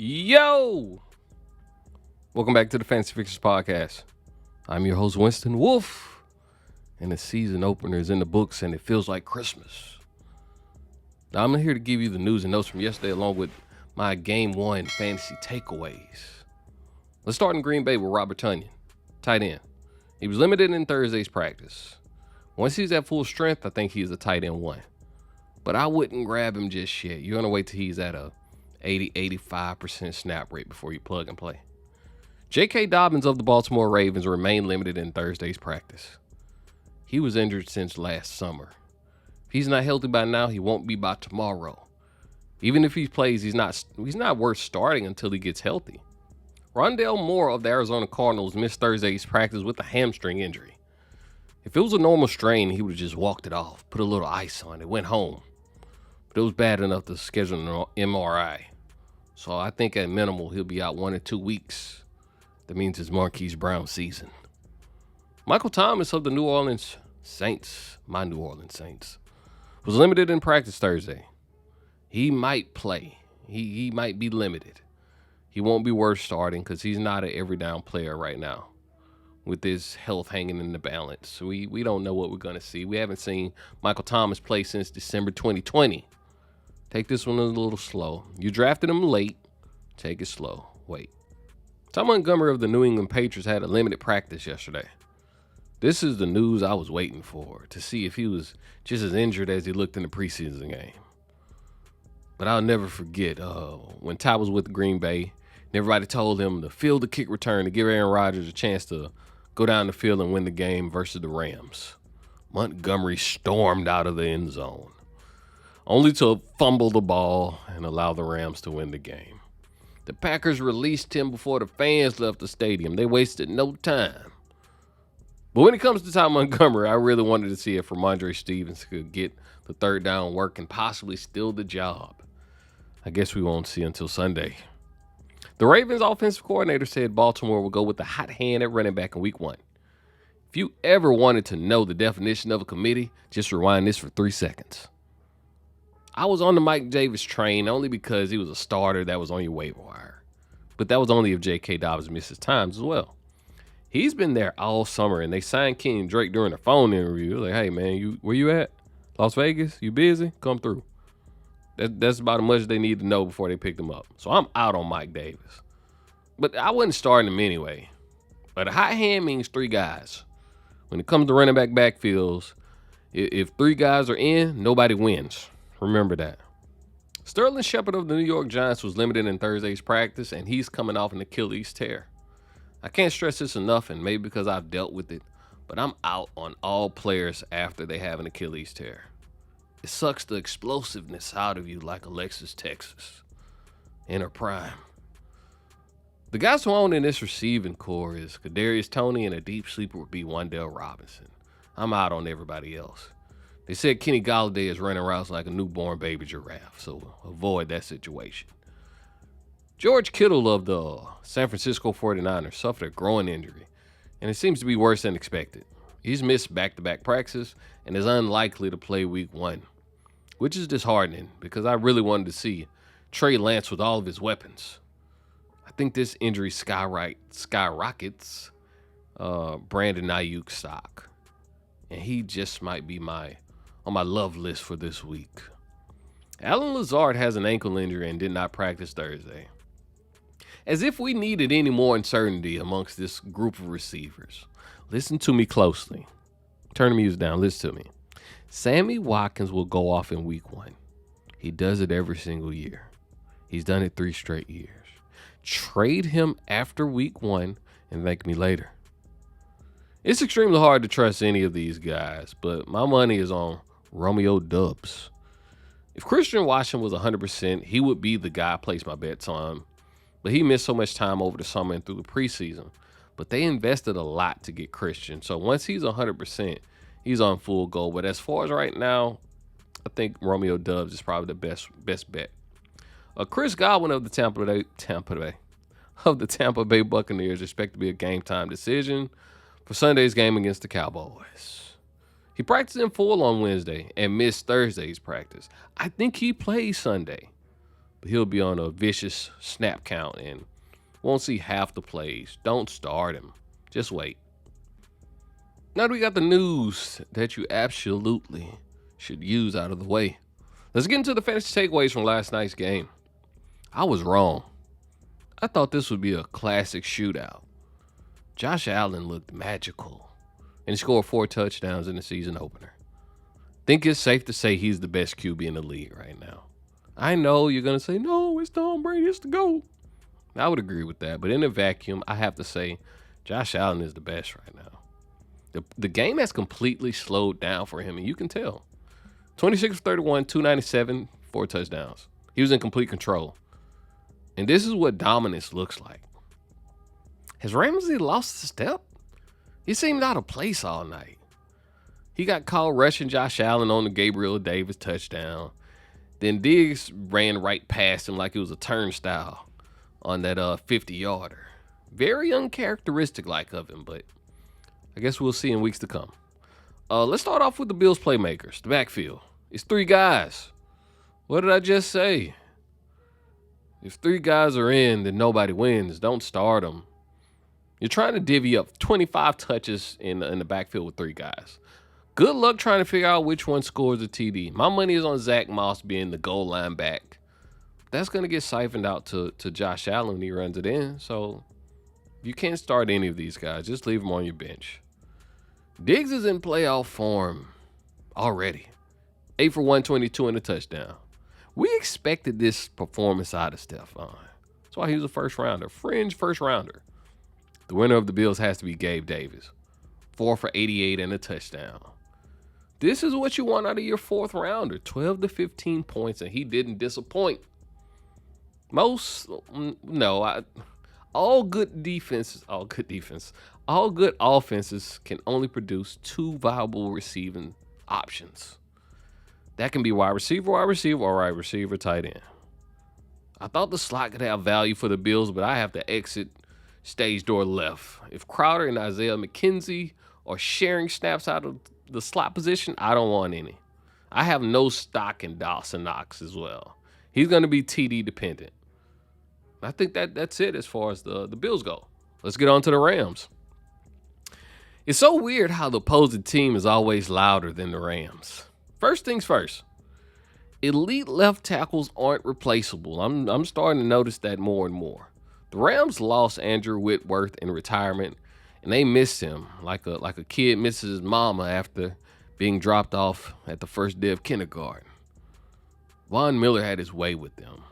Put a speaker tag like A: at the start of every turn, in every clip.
A: Yo! Welcome back to the Fantasy Fixers Podcast. I'm your host, Winston Wolf, and the season opener is in the books and it feels like Christmas. Now, I'm here to give you the news and notes from yesterday along with my Game 1 fantasy takeaways. Let's start in Green Bay with Robert Tonyan, tight end. He was limited in Thursday's practice. Once he's at full strength, I think he's a tight end 1. But I wouldn't grab him just yet. You're going to wait till he's at a 80-85% snap rate before you plug and play. J.K. Dobbins of the Baltimore Ravens remained limited in Thursday's practice. He was injured since last summer. If he's not healthy by now, he won't be by tomorrow. Even if he plays, he's not worth starting until he gets healthy. Rondale Moore of the Arizona Cardinals missed Thursday's practice with a hamstring injury. If it was a normal strain, he would have just walked it off, put a little ice on it, went home. But it was bad enough to schedule an MRI. So I think at minimal, he'll be out 1 or 2 weeks. That means it's Marquise Brown season. Michael Thomas of the New Orleans Saints, my New Orleans Saints, was limited in practice Thursday. He might play. He might be limited. He won't be worth starting because he's not an every down player right now with his health hanging in the balance. We don't know what we're going to see. We haven't seen Michael Thomas play since December 2020. Take this one a little slow. You drafted him late. Take it slow. Wait. Ty Montgomery of the New England Patriots had a limited practice yesterday. This is the news I was waiting for, to see if he was just as injured as he looked in the preseason game. But I'll never forget when Ty was with Green Bay, and everybody told him to field the kick return to give Aaron Rodgers a chance to go down the field and win the game versus the Rams. Montgomery stormed out of the end zone, only to fumble the ball and allow the Rams to win the game. The Packers released him before the fans left the stadium. They wasted no time. But when it comes to Ty Montgomery, I really wanted to see if Ramondre Stevens could get the third down work and possibly steal the job. I guess we won't see until Sunday. The Ravens offensive coordinator said Baltimore will go with the hot hand at running back in week 1. If you ever wanted to know the definition of a committee, just rewind this for 3 seconds. I was on the Mike Davis train only because he was a starter that was on your waiver wire. But that was only if J.K. Dobbins misses times as well. He's been there all summer, and they signed Kenyon Drake during a phone interview. Like, hey, man, where you at? Las Vegas? You busy? Come through. That's about as much as they need to know before they picked him up. So I'm out on Mike Davis. But I wasn't starting him anyway. But a hot hand means 3 guys. When it comes to running back backfields, if 3 guys are in, nobody wins. Remember that. Sterling Shepard of the New York Giants was limited in Thursday's practice, and he's coming off an Achilles tear. I can't stress this enough, and maybe because I've dealt with it, but I'm out on all players after they have an Achilles tear. It sucks the explosiveness out of you like Alexis Texas in her prime. The guys who own in this receiving core is Kadarius Toney, and a deep sleeper would be Wan'Dale Robinson. I'm out on everybody else. They said Kenny Golladay is running routes like a newborn baby giraffe, so avoid that situation. George Kittle of the San Francisco 49ers suffered a groin injury, and it seems to be worse than expected. He's missed back-to-back practices and is unlikely to play week 1, which is disheartening because I really wanted to see Trey Lance with all of his weapons. I think this injury skyrockets Brandon Ayuk's stock, and he just might be on my love list for this week. Allen Lazard has an ankle injury and did not practice Thursday. As if we needed any more uncertainty amongst this group of receivers. Listen to me closely. Turn the music down. Listen to me. Sammy Watkins will go off in week 1. He does it every single year. He's done it 3 straight years. Trade him after week 1 and thank me later. It's extremely hard to trust any of these guys, but my money is on Romeo Doubs. If Christian Watson was 100%, he would be the guy I place my bets on. But he missed so much time over the summer and through the preseason. But they invested a lot to get Christian. So once he's 100%, he's on full go. But as far as right now, I think Romeo Doubs is probably the best bet. Chris Godwin of the Tampa Bay Buccaneers expect to be a game time decision for Sunday's game against the Cowboys. He practiced in full on Wednesday and missed Thursday's practice. I think he plays Sunday. but he'll be on a vicious snap count and won't see half the plays. Don't start him. Just wait. Now that we got the news that you absolutely should use out of the way, let's get into the fantasy takeaways from last night's game. I was wrong. I thought this would be a classic shootout. Josh Allen looked magical, and he scored 4 touchdowns in the season opener. Think it's safe to say he's the best QB in the league right now. I know you're going to say, no, it's Tom Brady, it's the GOAT. I would agree with that, but in a vacuum, I have to say Josh Allen is the best right now. The game has completely slowed down for him, and you can tell. 26 for 31, 297, 4 touchdowns. He was in complete control. And this is what dominance looks like. Has Ramsey lost a step? He seemed out of place all night. He got caught rushing Josh Allen on the Gabriel Davis touchdown. Then Diggs ran right past him like it was a turnstile on that 50-yarder. Very uncharacteristic like of him, but I guess we'll see in weeks to come. Let's start off with the Bills playmakers, the backfield. It's 3 guys. What did I just say? If 3 guys are in, then nobody wins. Don't start them. You're trying to divvy up 25 touches in the backfield with 3 guys. Good luck trying to figure out which one scores a TD. My money is on Zach Moss being the goal line back. That's going to get siphoned out to Josh Allen when he runs it in. So you can't start any of these guys. Just leave them on your bench. Diggs is in playoff form already. 8 for 122 and a touchdown. We expected this performance out of Stephon. That's why he was a first rounder, fringe first rounder. The winner of the Bills has to be Gabe Davis. 4 for 88 and a touchdown. This is what you want out of your 4th rounder. 12 to 15 points, and he didn't disappoint. All good offenses can only produce 2 viable receiving options. That can be wide receiver, or wide receiver, tight end. I thought the slot could have value for the Bills, but I have to exit stage door left. If Crowder and Isaiah McKenzie are sharing snaps out of the slot position, I don't want any. I have no stock in Dawson Knox as well. He's going to be TD dependent. I think that's it as far as the Bills go. Let's get on to the Rams. It's so weird how the opposing team is always louder than the Rams. First things first, elite left tackles aren't replaceable. I'm starting to notice that more and more. The Rams lost Andrew Whitworth in retirement, and they missed him like a kid misses his mama after being dropped off at the first day of kindergarten. Von Miller had his way with them.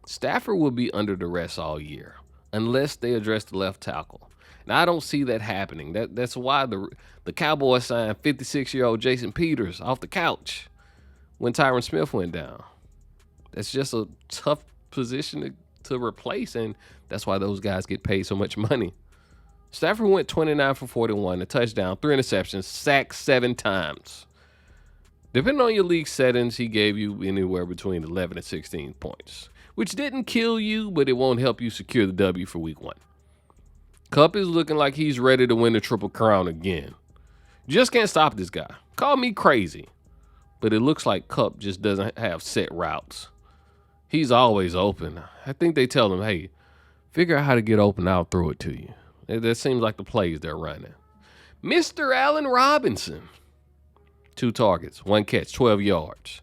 A: Stafford will be under duress all year unless they address the left tackle. Now, I don't see that happening. That's why the Cowboys signed 56-year-old Jason Peters off the couch when Tyron Smith went down. That's just a tough position to replace, and that's why those guys get paid so much money. Stafford went 29 for 41, a touchdown, 3 interceptions, sacked 7 times. Depending on your league settings, he gave you anywhere between 11 and 16 points, which didn't kill you, but it won't help you secure the W for week 1. Kupp is looking like he's ready to win the Triple Crown again. Just can't stop this guy. Call me crazy, but it looks like Kupp just doesn't have set routes. He's always open. I think they tell him, hey, figure out how to get open, I'll throw it to you. That seems like the plays they're running. Mr. Allen Robinson. 2 targets, 1 catch, 12 yards.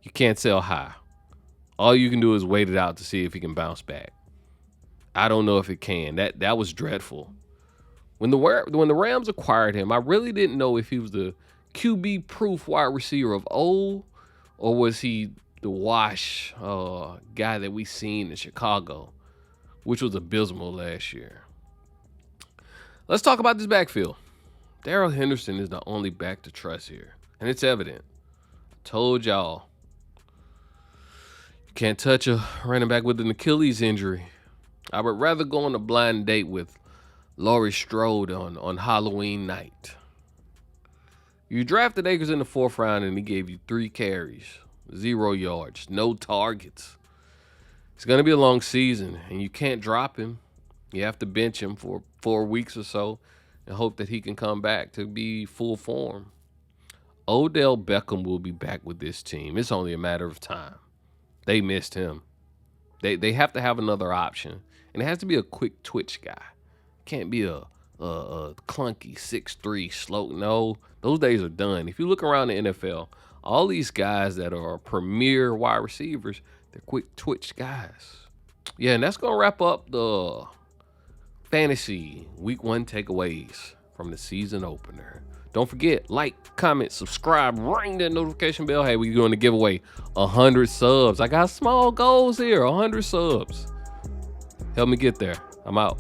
A: You can't sell high. All you can do is wait it out to see if he can bounce back. I don't know if it can. That was dreadful. When the Rams acquired him, I really didn't know if he was the QB-proof wide receiver of old, or was he the wash guy that we seen in Chicago, which was abysmal last year. Let's talk about this backfield. Darrell Henderson is the only back to trust here, and it's evident. I told y'all, you can't touch a running back with an Achilles injury. I would rather go on a blind date with Laurie Strode on Halloween night. You drafted Akers in the 4th round, and he gave you 3 carries, 0 yards, no targets. It's going to be a long season, and you can't drop him. You have to bench him for 4 weeks or so and hope that he can come back to be full form. Odell Beckham will be back with this team. It's only a matter of time. They missed him. They have to have another option, and it has to be a quick twitch guy. Can't be a clunky 6'3" slow. No, those days are done. If you look around the NFL, all these guys that are premier wide receivers, they're quick twitch guys. Yeah, and that's gonna wrap up the fantasy week 1 takeaways from the season opener. Don't forget, like, comment, subscribe, ring that notification bell. Hey, we're going to give away 100 subs. I got small goals here, 100 subs. Help me get there. I'm out.